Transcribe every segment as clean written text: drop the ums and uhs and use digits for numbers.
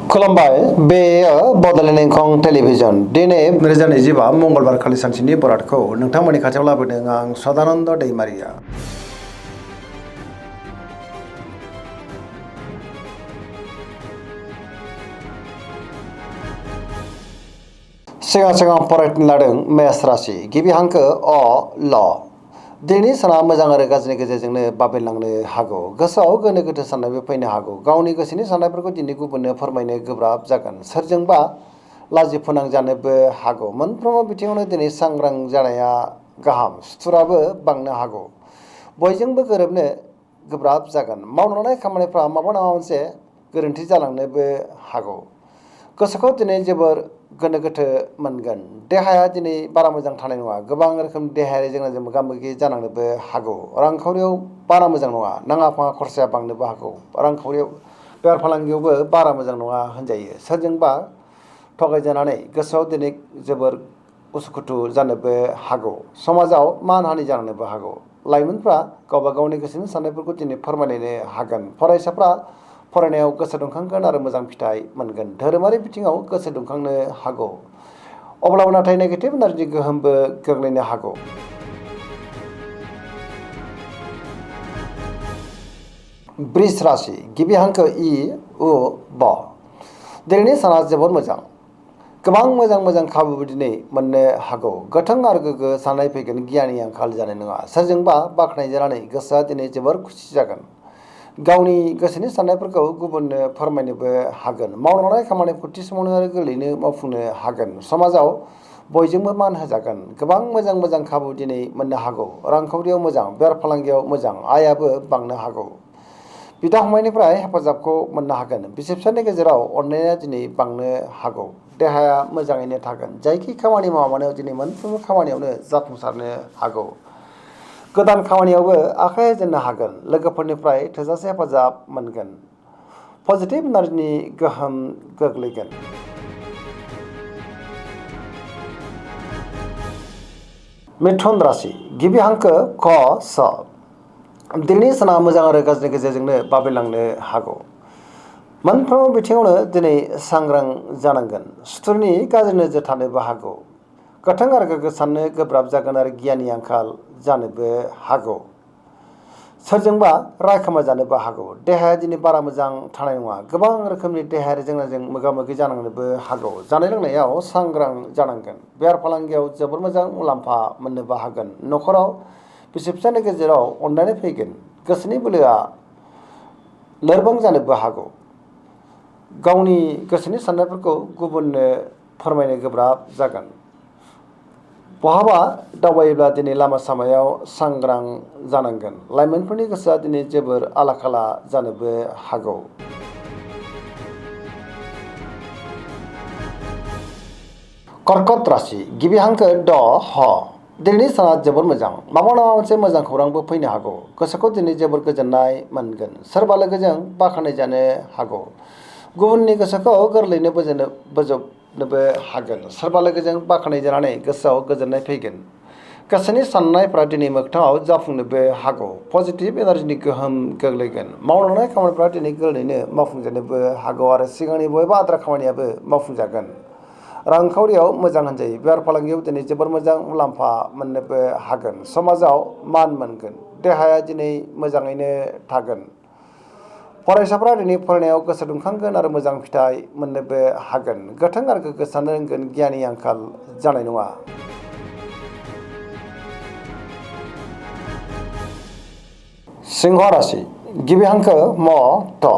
खुलुमबाय बेयो बड'लेण्ड इंखं टेलिभिजन दिनै 2025 मंगलबार खालि सानसेनि बरादखौ नोंथांमोननि खाथियाव लाबोदों आं सदानन्द दैमारिया। सिगां फरायनो लादों मेष राशि गिबि हांखो अ ल दिनैनि साना मोजां आरो गाज्रिनि गेजेरजोंनो बाबेनलांनो हागौ। गोसोआव गोनो गोथो साननायबो फैनो हागौ। गावनि गोसोनि साननायफोरखौ दिनै गुबुननो फोरमायनो गोब्राब जागोन। सोरजोंबा लाजिफोनां जानोबो हागौ। मोनफ्रोमबो बिथिङावनो दिनै सांग्रां जानाया गाहाम। सुथुराबो बांनो हागौ। बयजोंबो गोरोबनो गोब्राब जागोन। मावनो लानाय खामानिफ्रा माबा नङा मोनसे गोरोन्थि जालांनोबो हागौ। गोसोखौ दिनै जोबोर गोनो गोथो मोनगोन। देहाया दिनै बारा मोजां थानाय नङा। गोबां रोखोमनि देहायारि जेंनाजों मोगा मोगि जानांनोबो हागौ। रांखावरियाव बारा मोजां नङा। नाङा फाङा खरसाया बांनोबो हागौ। रांखावरियाव बेफार फालांगियावबो बारा मोजां नङा होनजायो। सोरजोंबा थगायजानानै गोसोआव दिनै जोबोर उसुखुथु जानोबो हागौ। समाजाव मान हानि जानोबो हागौ। लाइमोनफ्रा गावबा गावनि गोसोनि साननायफोरखौ दिनै फोरमायलायनो हागोन। फरायसाफ्रा फरायनायाव गोसो दुंखांगोन आरो मोजां फिथाइ मोनगोन। धोरोमारि बिथिङाव गोसो दुंखांनो हागौ। अब्लाबो नाथाय नेगेटिभ एनार्जि गोहोमबो गोग्लैनो हागौ। बृष राशि गिबि हांखो इ उ ब दिनैनि साना जोबोर मोजां। गोबां मोजां खाबुबो दिनै मोननो हागौ। गोथों आरो गोग्गो साननाय फैगोन। गियाननि आंखाल जानाय नङा। सोरजोंबा बाख्नायजानानै गोसोआ दिनै जोबोर खुसि जागोन। गावनि गोसोनि साननायफोरखौ गुबुननो फोरमायनोबो हागोन। मावनो लानाय खामानिफोरखौ थि समावनो आरो गोरलैयैनो मावफुंनो हागोन। समाजाव बयजोंबो मान होजागोन। गोबां मोजां खाबु दिनै मोननो हागौ। रांखावरियाव मोजां, बेफार फालांगियाव मोजां, आयाबो बांनो हागौ। बिदा फंबायनिफ्राय हेफाजाबखौ मोननो हागोन। बिसि फिसायनि गेजेराव अननाया दिनै बांनो हागौ। देहाया मोजाङैनो थागोन। जायखि खामानि मावा मानो दिनै मोनफ्रोमबो खामानियावनो जाफुंसारनो हागौ। गोदान खामानियावबो आखाइ होजेननो हागोन। लोगोफोरनिफ्राय थोजासे हेफाजाब मोनगोन। पजिटिभ एनार्जिनि गोहोम गोग्लैगोन। मिथुन राशि गिबि हांखो ख स दिनैनि साना मोजां आरो गाज्रिनि गेजेरजोंनो बाबेनलांनो हागौ। मोनफ्रोमबो बिथिङावनो दिनै सांग्रां जानांगोन। सुथुरनि गाज्रि नोजोर थानोबो हागौ। गोथों आरो गोग्गो साननो गोब्राब जागोन आरो गियाननि आंखाल जानोबो हागौ। सोरजोंबा रायखोमा जानोबो हागौ। देहाया दिनै बारा मोजां थानाय नङा। गोबां रोखोमनि देहायारि जेंनाजों मोगा मोगि जानांनोबो हागौ। जानाय लोंनायाव सांग्रां जानांगोन। बेफार फालांगियाव जोबोर मोजां मुलाम्फा मोननोबो हागोन। न'खराव बिसि फिसायनि गेजेराव अनलायनाय फैगोन। गोसोनि बोलोआ लोरबां जानोबो हागौ। गावनि गोसोनि साननायफोरखौ गुबुननो फोरमायनो गोब्राब जागोन। बहाबा दावबायोब्ला दिनै लामा सामायाव सांग्रां जानांगोन। लाइमोनफोरनि गोसोआ दिनै जोबोर आला खाला जानोबो हागौ। कर्कट राशि गिबि हांखो ड ह दिनैनि साना जोबोर मोजां। माबा नङा मोनसे मोजां खौरांबो फैनो हागौ। गोसोखौ दिनै जोबोर गोजोननाय मोनगोन। सोरबा लोगोजों बाख्नायजानो हागौ। गुबुननि गोसोखौ गोरलैयैनो बोजबनोबो हागोन। सोरबा लोगोजों बाख्नायजानानै गोसोआव गोजोननाय फैगोन। गोसोनि साननायफ्रा दिनै मोगथाङाव जाफुंनोबो हागौ। पजिटिभ एनार्जिनि गोहोम गोग्लैगोन। मावनो लानाय खामानिफ्रा दिनै गोरलैयैनो मावफुंजानोबो हागौ आरो सिगांनि बबेबा आद्रा खामानियाबो मावफुंजागोन। रांखावरियाव मोजां होनजायो। बेफार फालांगियाव दिनै जोबोर मोजां मुलाम्फा मोननोबो हागोन। समाजाव मान मोनगोन। देहाया दिनै मोजाङैनो थागोन। फरायसाफ्रा दिनै फरायनायाव गोसो दुंखांगोन आरो मोजां फिथाइ मोननोबो हागोन। गोथों आरो गोग्गो साननो रोंगोन। गियाननि आंखाल जानाय नङा। सिंह राशि गिबि हांखो म थ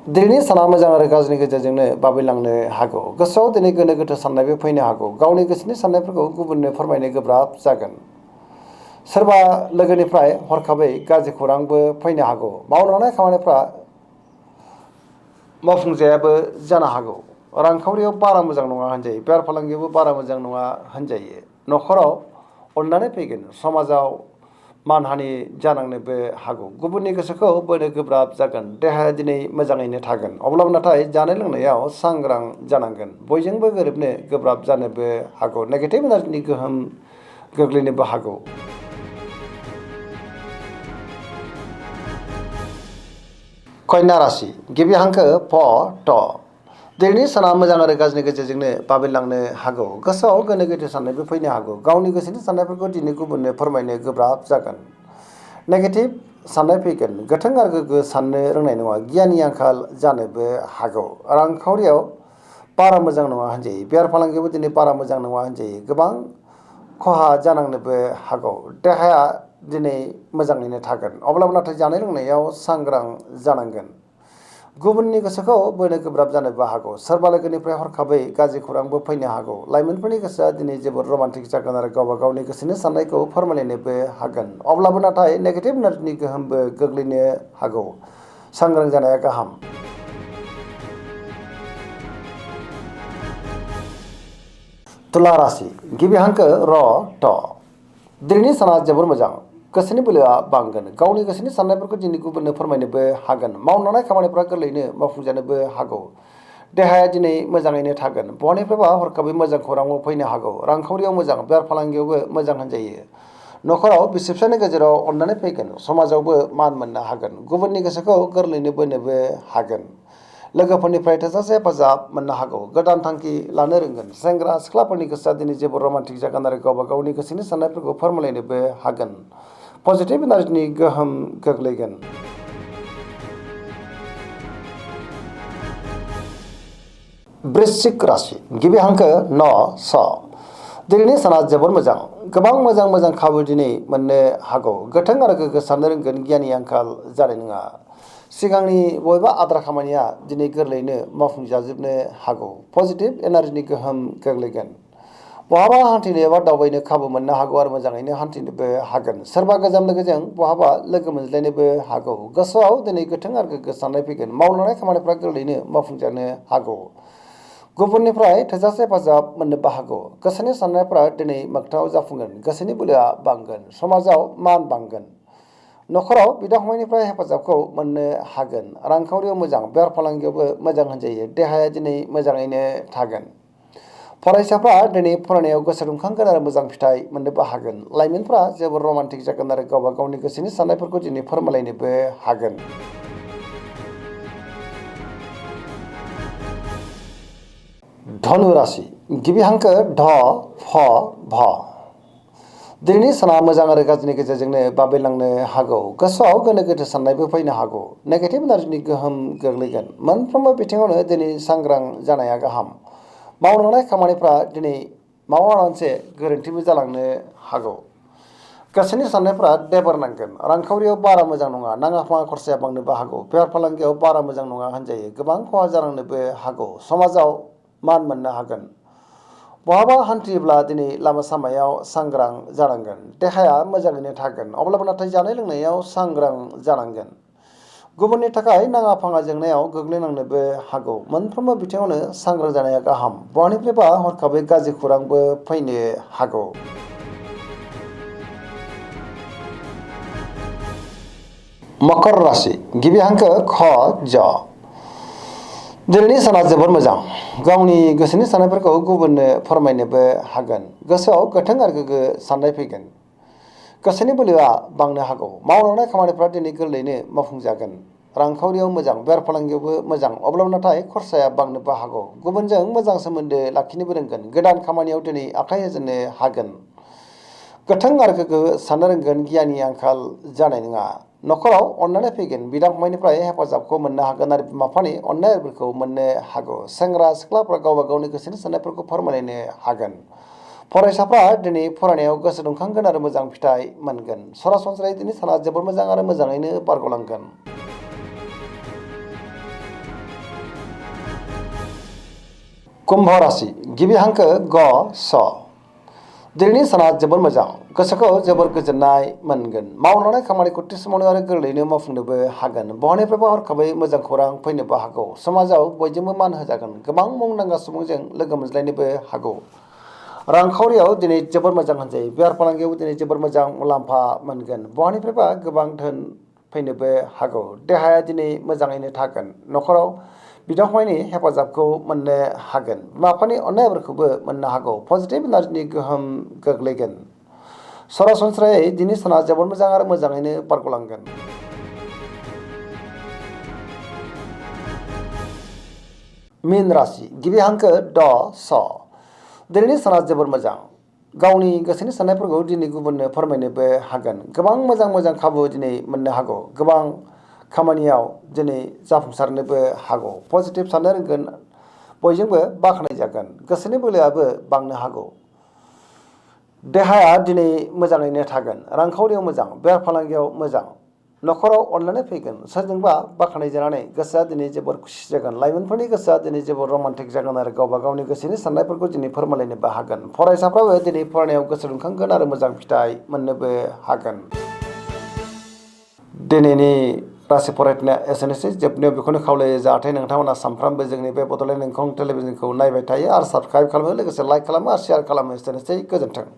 दिनैनि साना मोजां आरो गाज्रिनि गेजेरजोंनो बाबेनलांनो हागौ। गोसोआव दिनै गोनो गोथो साननायबो फैनो हागौ। गावनि गोसोनि साननायफोरखौ गुबुननो फोरमायनो गोब्राब जागोन। सोरबा लोगोनिफ्राय हरखाबै गाज्रि खौरांबो फैनो हागौ। मावनो लानाय खामानिफ्रा मावफुंजायाबो जानो हागौ। रांखावरियाव बारा मोजां नङा होनजायो। बेफार फालांगियावबो बारा मोजां नङा होनजायो। न'खराव अननानै फैगोन। समाजाव मानहानि जानांनोबो हागौ। गुबुननि गोसोखौ बोनो गोब्राब जागोन। देहाया दिनै मोजाङैनो थागोन। अब्लाबो नाथाय जानाय लोंनायाव सांग्रां जानांगोन। बयजोंबो गोरोबनो गोब्राब जानोबो हागौ। नेगेटिभ एनार्जिनि गोहोम गोग्लैनोबो हागौ। कन्या राशि गिबि हांखो फ थ दिनैनि साना मोजां आरो गाज्रिनि गेजेरजोंनो बाबेनलांनो हागौ। गोसोआव गोनो गोथो साननायबो फैनो हागौ। गावनि गोसोनि साननायफोरखौ दिनै गुबुननो फोरमायनो गोब्राब जागोन। नेगेटिभ साननाय फैगोन। गोथों आरो गोग्गो साननो रोंनाय नङा। गियाननि आंखाल जानोबो हागौ। रांखावरियाव बारा मोजां नङा होनजायो। बेफार फालांगियावबो दिनै बारा मोजां नङा होनजायो। गोबां खहा जानांनोबो हागौ। देहाया दिनै मोजाङैनो थागोन। अब्लाबो नाथाय जानाय लोंनायाव सांग्रां जानांगोन। गुबुननि गोसोखौ बोनो गोब्राब जानोबो हागौ। सोरबा लोगोनिफ्राय हरखाबै गाज्रि खौरांबो फैनो हागौ। लाइमोनफोरनि गोसोआ दिनै जोबोद रमान्टिक जागोन आरो गावबा गावनि गोसोनि साननायखौ फोरमायलायनोबो हागोन। अब्लाबो नाथाय नेगेटिभ एनार्जिनि गोहोमबो गोग्लैनो हागौ। सांग्रां जानाया गाहाम। तुला राशि गिबि हांखो र ट। दिनैनि साना जोबोर मोजां। गोसोनि बोलोआ बांगोन। गावनि गोसोनि साननायफोरखौ दिनै गुबुननो फोरमायनोबो हागोन। मावनाय खामानिफ्रा गोरलैयैनो मावफुंजानोबो हागौ। देहाया दिनै मोजाङैनो थागोन। बहानिफ्रायबा हरखाबै मोजां खौरांबो फैनो हागौ। रांखावरियाव मोजां, बेफार फालांगियावबो मोजां होनजायो। न'खराव बिसि फिसायनि गेजेराव अननानै फैगोन। समाजावबो मान मोननो हागोन। गुबुननि गोसोखौ गोरलैयैनो बोनोबो हागोन। लोगोफोरनिफ्राय थोजासे हेफाजाब मोननो हागौ। गोदान थांखि लानो रोंगोन। सेंग्रा सिख्लाफोरनि गोसोआ दिनै जोबोर रमान्टिक जागोन आरो गावबा गावनि गोसोनि साननायफोरखौ फोरमायलायनोबो हागोन। पजिटिभ एनार्जिनि गोहोम गोग्लैगोन। वृश्चिक राशि गिबि हांखो न स। दिनैनि साना जोबोर मोजां। गोबां मोजां खाबु दिनै मोननो हागौ। गोथों आरो गोग्गो साननो रोंगोन। गियाननि आंखाल जानाय नङा। सिगांनि बबेबा आद्रा खामानिया दिनै गोरलैयैनो मावफुंजाजोबनो हागौ। पजिटिभ एनार्जिनि गोहोम गोग्लैगोन। बहाबा हान्थिनो एबा दावबायनो खाबु मोननो हागौ आरो मोजाङैनो हान्थिनोबो हागोन। सोरबा गोजाम लोगोजों बहाबा लोगो मोनज्लायनोबो हागौ। गोसोआव दिनै गोथों आरो गोग्गो साननाय फैगोन। मावलांनाय खामानिफ्रा गोरलैयैनो मावफुंजानो हागौ। गुबुननिफ्राय थोजासे हेफाजाब मोननोबो हागौ। गोसोनि साननायफ्रा दिनै मोगथाङाव जाफुंगोन। गोसोनि बोलोआ बांगोन। समाजाव मान बांगोन। न'खराव बिदा फंबायनिफ्राय हेफाजाबखौ मोननो हागोन। रांखावरियाव मोजां, बेफार फालांगियावबो मोजां होनजायो। देहाया दिनै मोजाङैनो थागोन। फरायसाफ्रा दिनै फरायनायाव गोसो दुंखांगोन आरो मोजां फिथाइ मोननोबो हागोन। लाइमोनफ्रा जोबोर रमान्टिक जागोन आरो गावबा गावनि गोसोनि साननायफोरखौ दिनै फोरमायलायनोबो हागोन। धनु राशि गिबि हांखो ध फ भ। दिनैनि साना मोजां आरो गाज्रिनि गेजेरजोंनो बाबेनलांनो हागौ। गोसोआव गोनो गोथो साननायबो फैनो हागौ। नेगेटिभ एनार्जिनि गोहोम गोग्लैगोन। मोनफ्रोमबो बिथिङावनो दिनै सांग्रां जानाया गाहाम। मावलांनाय खामानिफ्रा दिनै माबा मोनसे गोरोन्थिबो जालांनो हागौ। गोसोनि साननायफ्रा देबार नांगोन। रांखावरियाव बारा मोजां नङा। नाङा फाङा खरसाया बांनोबो हागौ। बेफार फालांगियाव बारा मोजां नङा होनजायो। गोबां खहा जालांनोबो हागौ। समाजाव मान मोननो हागोन। बहाबा हान्थियोब्ला दिनै लामा सामायाव सांग्रां जानांगोन। देहाया मोजाङैनो थागोन। अब्लाबो नाथाय जानाय लोंनायाव सांग्रां जानांगोन। गुबुननि थाखाय नाङा फाङा जेंनायाव गोग्लैनांनोबो हागौ। मोनफ्रोमबो बिथिङावनो सांग्रां जानाया गाहाम। बहानिफ्रायबा हरखाबै गाज्रि खौरांबो फैनो हागौ। मकर राशि गिबि हांखो ख ज। दिनैनि साना जोबोर मोजां। गावनि गोसोनि साननायफोरखौ गुबुननो फोरमायनोबो हागोन। गोसोआव गोथों आरो गोग्गो साननाय फैगोन। गोसोनि बोलोआ बांनो हागौ। मावलांनाय खामानिफ्रा दिनै गोरलैयैनो मावफुंजागोन। रांखावरियाव मोजां, बेफार फालांगियावबो मोजां। अब्लाबो नाथाय खरसाया बांनोबो हागौ। गुबुनजों मोजां सोमोन्दो लाखिनोबो रोंगोन। गोदान खामानियाव दिनै आखाइ होजेननो हागोन। गोथों आरो गोग्गो साननो रोंगोन। गियाननि आंखाल जानाय नङा। न'खराव अननानै फैगोन। बिदा फंबायनिफ्राय हेफाजाबखौ मोननो हागोन आरो बिमा बिफानि अननायफोरखौ मोननो हागौ। सेंग्रा सिख्लाफ्रा गावबा गावनि गोसोनि साननायफोरखौ फोरमायलायनो हागोन। फरायसाफ्रा दिनै फरायनायाव गोसो दुंखांगोन आरो मोजां फिथाइ मोनगोन। सरासनस्रायै दिनै साना जोबोर मोजां आरो मोजाङैनो बारग'लांगोन। कुम्भ राशि गिबि हांखो ग स। दिनैनि साना जोबोर मोजां। गोसोखौ जोबोर गोजोननाय मोनगोन। मावलांनाय खामानिखौ थि समावनो आरो गोरलैयैनो मावफुंनोबो हागोन। बहानिफ्रायबा हरखाबै मोजां खौरां फैनोबो हागौ। समाजाव बयजोंबो मान होजागोन। गोबां मुंदांखा सुबुंजों लोगो मोनज्लायनोबो हागौ। रांखावरियाव दिनै जोबोर मोजां होनजायो। बेफार फालांगियावबो दिनै जोबोर मोजां मुलाम्फा मोनगोन। बहानिफ्रायबा गोबां धोन फैनोबो हागौ। देहाया दिनै मोजाङैनो थागोन। न'खराव बिदा फंबायनि हेफाजाबखौ मोननो हागोन। बिमा बिफानि अननायफोरखौबो मोननो हागौ। पजिटिभ एनार्जिनि गोहोम गोग्लैगोन। सरासनस्रायै दिनै साना जोबोर मोजां आरो मोजाङैनो बारग'लांगोन। मीन राशि गिबि हांखो ड स दिनैनि साना जोबोर मोजां गावनि गोसोनि साननायफोरखौ दिनै गुबुननो फोरमायनोबो हागोन गोबां मोजां मोजां खाबु दिनै मोननो हागौ गोबां खामानियाव दिनै जाफुंसारनोबो हागौ पजिटिभ साननो रोंगोन बयजोंबो बाख्नाय जागोन गोसोनि बोलोआबो बांनो हागौ देहाया दिनै मोजाङैनो थागोन रांखावरियाव मोजां बेफार फालांगियाव मोजां न'खराव अनलायनाय फैगोन सोरजोंबा बाख्नाय जानानै गोसोआ दिनै जोबोर खुसि जागोन लाइमोनफोरनि गोसोआ दिनै जोबोर रमान्टिक जागोन आरो गावबा गावनि गोसोनि साननायफोरखौ दिनै फोरमायलायनोबो हागोन फरायसाफ्राबो दिनै फरायनायाव गोसो दुंखांगोन आरो मोजां फिथाइ मोननोबो हागोन दिनैनि राशि फरायनाया एसेनोसै जोबनायाव बेखौनो खावलायो जाहाथे नोंथांमोना सानफ्रामबो जोंनि बे बड'लेण्ड इंखं टेलिभिजनखौ नायबाय थायो आरो साबस्क्राइब खालामो लोगोसे लाइक खालामो आरो शेयार खालामो एसेनोसै गोजोन्थों